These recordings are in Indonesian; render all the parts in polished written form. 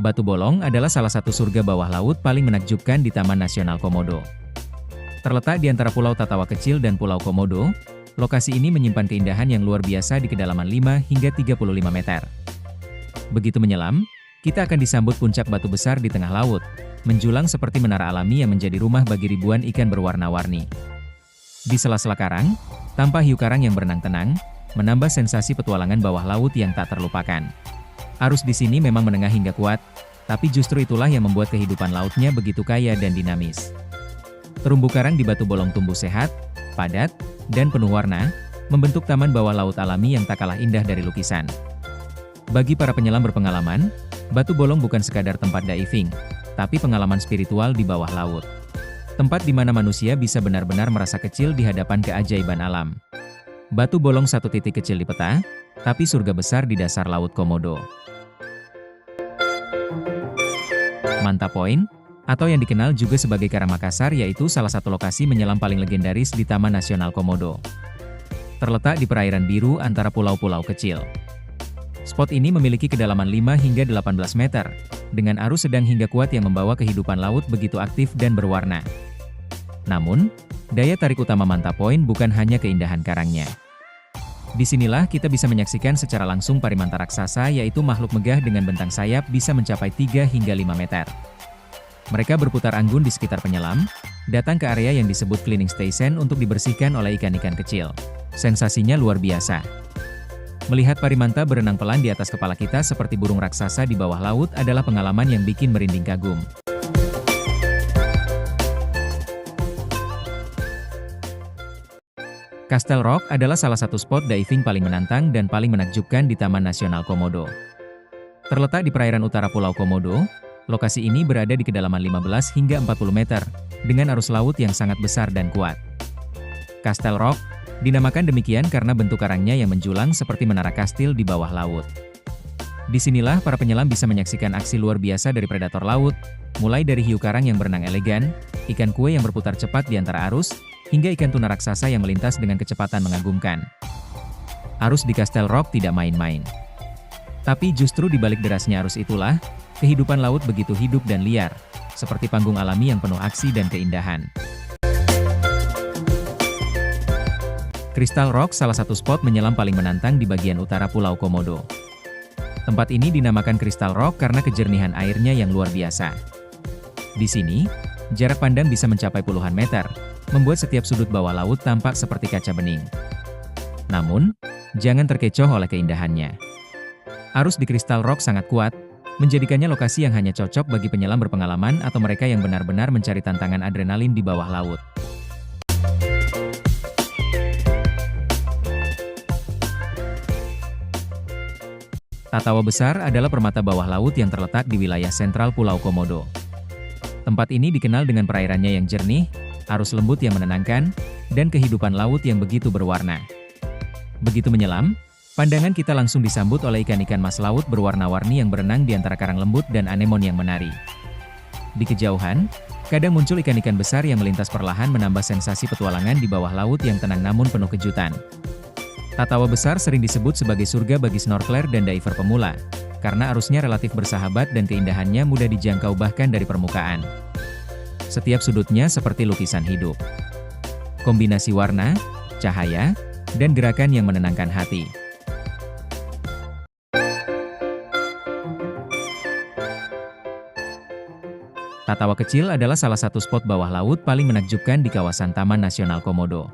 Batu Bolong adalah salah satu surga bawah laut paling menakjubkan di Taman Nasional Komodo. Terletak di antara Pulau Tatawa Kecil dan Pulau Komodo, lokasi ini menyimpan keindahan yang luar biasa di kedalaman 5 hingga 35 meter. Begitu menyelam, kita akan disambut puncak batu besar di tengah laut, menjulang seperti menara alami yang menjadi rumah bagi ribuan ikan berwarna-warni. Di sela-sela karang, tampak hiu karang yang berenang tenang, menambah sensasi petualangan bawah laut yang tak terlupakan. Arus di sini memang menengah hingga kuat, tapi justru itulah yang membuat kehidupan lautnya begitu kaya dan dinamis. Terumbu karang di Batu Bolong tumbuh sehat, padat, dan penuh warna, membentuk taman bawah laut alami yang tak kalah indah dari lukisan. Bagi para penyelam berpengalaman, Batu Bolong bukan sekadar tempat diving, tapi pengalaman spiritual di bawah laut. Tempat di mana manusia bisa benar-benar merasa kecil di hadapan keajaiban alam. Batu Bolong satu titik kecil di peta, tapi surga besar di dasar Laut Komodo. Manta Point, atau yang dikenal juga sebagai Karang Makassar, yaitu salah satu lokasi menyelam paling legendaris di Taman Nasional Komodo. Terletak di perairan biru antara pulau-pulau kecil. Spot ini memiliki kedalaman 5 hingga 18 meter, dengan arus sedang hingga kuat yang membawa kehidupan laut begitu aktif dan berwarna. Namun, daya tarik utama Manta Point bukan hanya keindahan karangnya. Disinilah kita bisa menyaksikan secara langsung parimanta raksasa, yaitu makhluk megah dengan bentang sayap bisa mencapai 3 hingga 5 meter. Mereka berputar anggun di sekitar penyelam, datang ke area yang disebut cleaning station untuk dibersihkan oleh ikan-ikan kecil. Sensasinya luar biasa. Melihat parimanta berenang pelan di atas kepala kita seperti burung raksasa di bawah laut adalah pengalaman yang bikin merinding kagum. Castle Rock adalah salah satu spot diving paling menantang dan paling menakjubkan di Taman Nasional Komodo. Terletak di perairan utara Pulau Komodo, lokasi ini berada di kedalaman 15 hingga 40 meter, dengan arus laut yang sangat besar dan kuat. Castle Rock dinamakan demikian karena bentuk karangnya yang menjulang seperti menara kastil di bawah laut. Disinilah para penyelam bisa menyaksikan aksi luar biasa dari predator laut, mulai dari hiu karang yang berenang elegan, ikan kue yang berputar cepat di antara arus, hingga ikan tuna raksasa yang melintas dengan kecepatan mengagumkan. Arus di Castle Rock tidak main-main. Tapi justru di balik derasnya arus itulah, kehidupan laut begitu hidup dan liar, seperti panggung alami yang penuh aksi dan keindahan. Crystal Rock salah satu spot menyelam paling menantang di bagian utara Pulau Komodo. Tempat ini dinamakan Crystal Rock karena kejernihan airnya yang luar biasa. Di sini, jarak pandang bisa mencapai puluhan meter, membuat setiap sudut bawah laut tampak seperti kaca bening. Namun, jangan terkecoh oleh keindahannya. Arus di Crystal Rock sangat kuat, menjadikannya lokasi yang hanya cocok bagi penyelam berpengalaman atau mereka yang benar-benar mencari tantangan adrenalin di bawah laut. Tatawa Besar adalah permata bawah laut yang terletak di wilayah sentral Pulau Komodo. Tempat ini dikenal dengan perairannya yang jernih, arus lembut yang menenangkan, dan kehidupan laut yang begitu berwarna. Begitu menyelam, pandangan kita langsung disambut oleh ikan-ikan mas laut berwarna-warni yang berenang di antara karang lembut dan anemon yang menari. Di kejauhan, kadang muncul ikan-ikan besar yang melintas perlahan menambah sensasi petualangan di bawah laut yang tenang namun penuh kejutan. Tatawa Besar sering disebut sebagai surga bagi snorkeler dan diver pemula, karena arusnya relatif bersahabat dan keindahannya mudah dijangkau bahkan dari permukaan. Setiap sudutnya seperti lukisan hidup. Kombinasi warna, cahaya, dan gerakan yang menenangkan hati. Tatawa Kecil adalah salah satu spot bawah laut paling menakjubkan di kawasan Taman Nasional Komodo.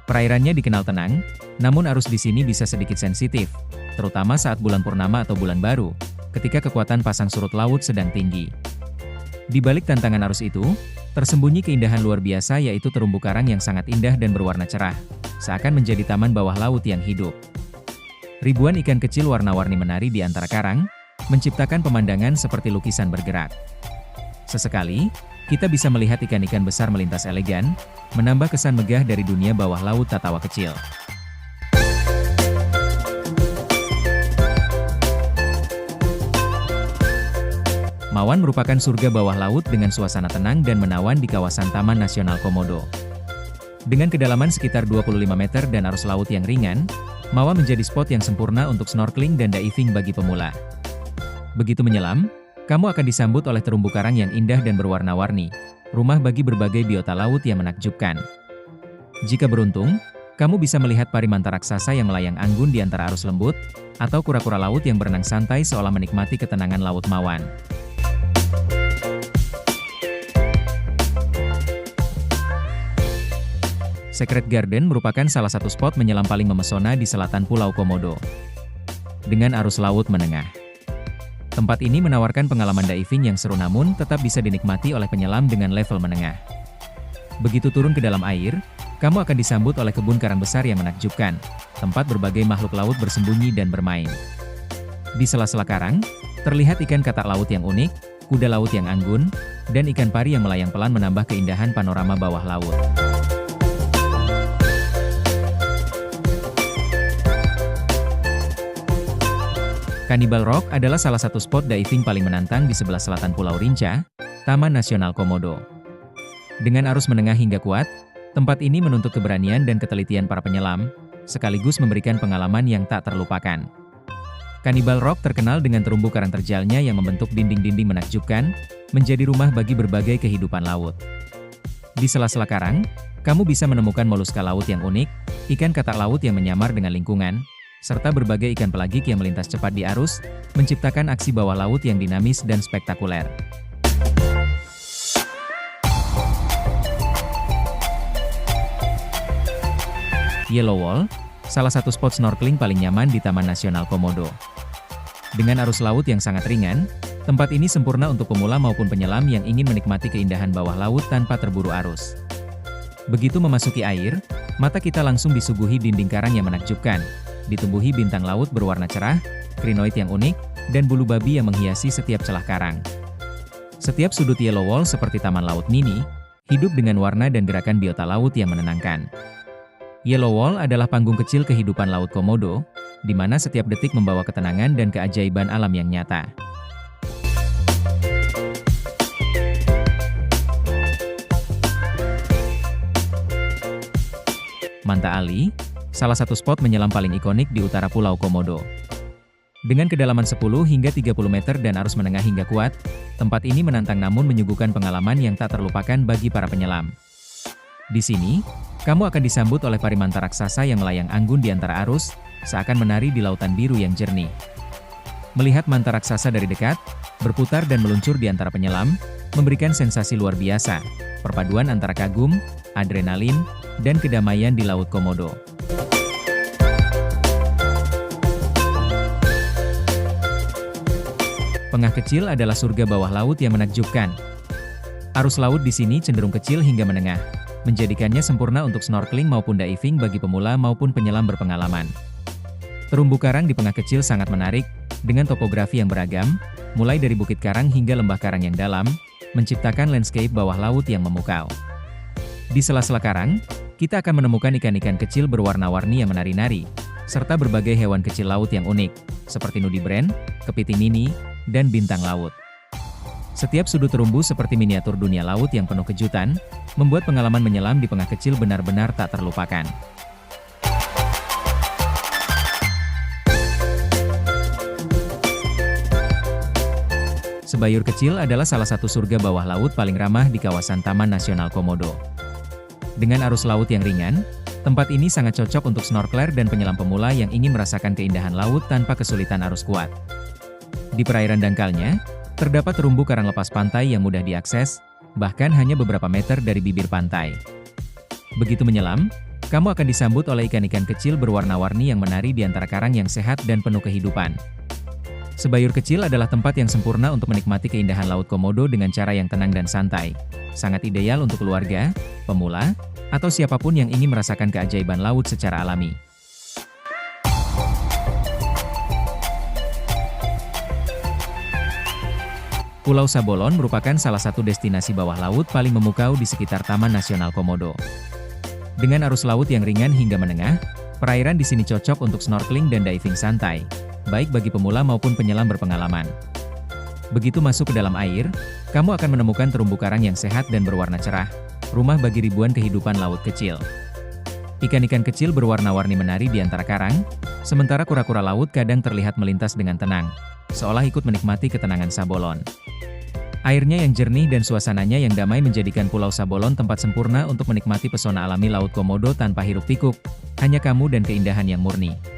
Perairannya dikenal tenang, namun arus di sini bisa sedikit sensitif, terutama saat bulan purnama atau bulan baru, ketika kekuatan pasang surut laut sedang tinggi. Di balik tantangan arus itu, tersembunyi keindahan luar biasa, yaitu terumbu karang yang sangat indah dan berwarna cerah, seakan menjadi taman bawah laut yang hidup. Ribuan ikan kecil warna-warni menari di antara karang, menciptakan pemandangan seperti lukisan bergerak. Sesekali, kita bisa melihat ikan-ikan besar melintas elegan, menambah kesan megah dari dunia bawah laut Tatawa Kecil. Mawan merupakan surga bawah laut dengan suasana tenang dan menawan di kawasan Taman Nasional Komodo. Dengan kedalaman sekitar 25 meter dan arus laut yang ringan, Mawan menjadi spot yang sempurna untuk snorkeling dan diving bagi pemula. Begitu menyelam, kamu akan disambut oleh terumbu karang yang indah dan berwarna-warni, rumah bagi berbagai biota laut yang menakjubkan. Jika beruntung, kamu bisa melihat parimanta raksasa yang melayang anggun di antara arus lembut, atau kura-kura laut yang berenang santai seolah menikmati ketenangan Laut Mawan. Secret Garden merupakan salah satu spot menyelam paling memesona di selatan Pulau Komodo. Dengan arus laut menengah, tempat ini menawarkan pengalaman diving yang seru namun tetap bisa dinikmati oleh penyelam dengan level menengah. Begitu turun ke dalam air, kamu akan disambut oleh kebun karang besar yang menakjubkan, tempat berbagai makhluk laut bersembunyi dan bermain. Di sela-sela karang, terlihat ikan katak laut yang unik, kuda laut yang anggun, dan ikan pari yang melayang pelan menambah keindahan panorama bawah laut. Cannibal Rock adalah salah satu spot diving paling menantang di sebelah selatan Pulau Rinca, Taman Nasional Komodo. Dengan arus menengah hingga kuat, tempat ini menuntut keberanian dan ketelitian para penyelam, sekaligus memberikan pengalaman yang tak terlupakan. Cannibal Rock terkenal dengan terumbu karang terjalnya yang membentuk dinding-dinding menakjubkan, menjadi rumah bagi berbagai kehidupan laut. Di sela-sela karang, kamu bisa menemukan moluska laut yang unik, ikan katak laut yang menyamar dengan lingkungan, serta berbagai ikan pelagik yang melintas cepat di arus, menciptakan aksi bawah laut yang dinamis dan spektakuler. Yellow Wall, salah satu spot snorkeling paling nyaman di Taman Nasional Komodo. Dengan arus laut yang sangat ringan, tempat ini sempurna untuk pemula maupun penyelam yang ingin menikmati keindahan bawah laut tanpa terburu arus. Begitu memasuki air, mata kita langsung disuguhi dinding karang yang menakjubkan, ditumbuhi bintang laut berwarna cerah, krinoid yang unik, dan bulu babi yang menghiasi setiap celah karang. Setiap sudut Yellow Wall seperti taman laut mini, hidup dengan warna dan gerakan biota laut yang menenangkan. Yellow Wall adalah panggung kecil kehidupan Laut Komodo, di mana setiap detik membawa ketenangan dan keajaiban alam yang nyata. Manta Ali, salah satu spot menyelam paling ikonik di utara Pulau Komodo. Dengan kedalaman 10 hingga 30 meter dan arus menengah hingga kuat, tempat ini menantang namun menyuguhkan pengalaman yang tak terlupakan bagi para penyelam. Di sini, kamu akan disambut oleh parimanta raksasa yang melayang anggun di antara arus, seakan menari di lautan biru yang jernih. Melihat manta raksasa dari dekat, berputar dan meluncur di antara penyelam, memberikan sensasi luar biasa, perpaduan antara kagum, adrenalin, dan kedamaian di Laut Komodo. Pengah kecil adalah surga bawah laut yang menakjubkan. Arus laut di sini cenderung kecil hingga menengah, menjadikannya sempurna untuk snorkeling maupun diving bagi pemula maupun penyelam berpengalaman. Terumbu karang di pengah kecil sangat menarik, dengan topografi yang beragam, mulai dari bukit karang hingga lembah karang yang dalam, menciptakan landscape bawah laut yang memukau. Di sela-sela karang, kita akan menemukan ikan-ikan kecil berwarna-warni yang menari-nari, serta berbagai hewan kecil laut yang unik, seperti nudibranch, kepiting mini, dan bintang laut. Setiap sudut terumbu seperti miniatur dunia laut yang penuh kejutan, membuat pengalaman menyelam di pengah kecil benar-benar tak terlupakan. Sebayur Kecil adalah salah satu surga bawah laut paling ramah di kawasan Taman Nasional Komodo. Dengan arus laut yang ringan, tempat ini sangat cocok untuk snorkeler dan penyelam pemula yang ingin merasakan keindahan laut tanpa kesulitan arus kuat. Di perairan dangkalnya, terdapat terumbu karang lepas pantai yang mudah diakses, bahkan hanya beberapa meter dari bibir pantai. Begitu menyelam, kamu akan disambut oleh ikan-ikan kecil berwarna-warni yang menari di antara karang yang sehat dan penuh kehidupan. Sebayur Kecil adalah tempat yang sempurna untuk menikmati keindahan Laut Komodo dengan cara yang tenang dan santai. Sangat ideal untuk keluarga, pemula, atau siapapun yang ingin merasakan keajaiban laut secara alami. Pulau Sabolon merupakan salah satu destinasi bawah laut paling memukau di sekitar Taman Nasional Komodo. Dengan arus laut yang ringan hingga menengah, perairan di sini cocok untuk snorkeling dan diving santai, baik bagi pemula maupun penyelam berpengalaman. Begitu masuk ke dalam air, kamu akan menemukan terumbu karang yang sehat dan berwarna cerah, rumah bagi ribuan kehidupan laut kecil. Ikan-ikan kecil berwarna-warni menari di antara karang, sementara kura-kura laut kadang terlihat melintas dengan tenang, seolah ikut menikmati ketenangan Sabolon. Airnya yang jernih dan suasananya yang damai menjadikan Pulau Sabolon tempat sempurna untuk menikmati pesona alami Laut Komodo tanpa hiruk-pikuk, hanya kamu dan keindahan yang murni.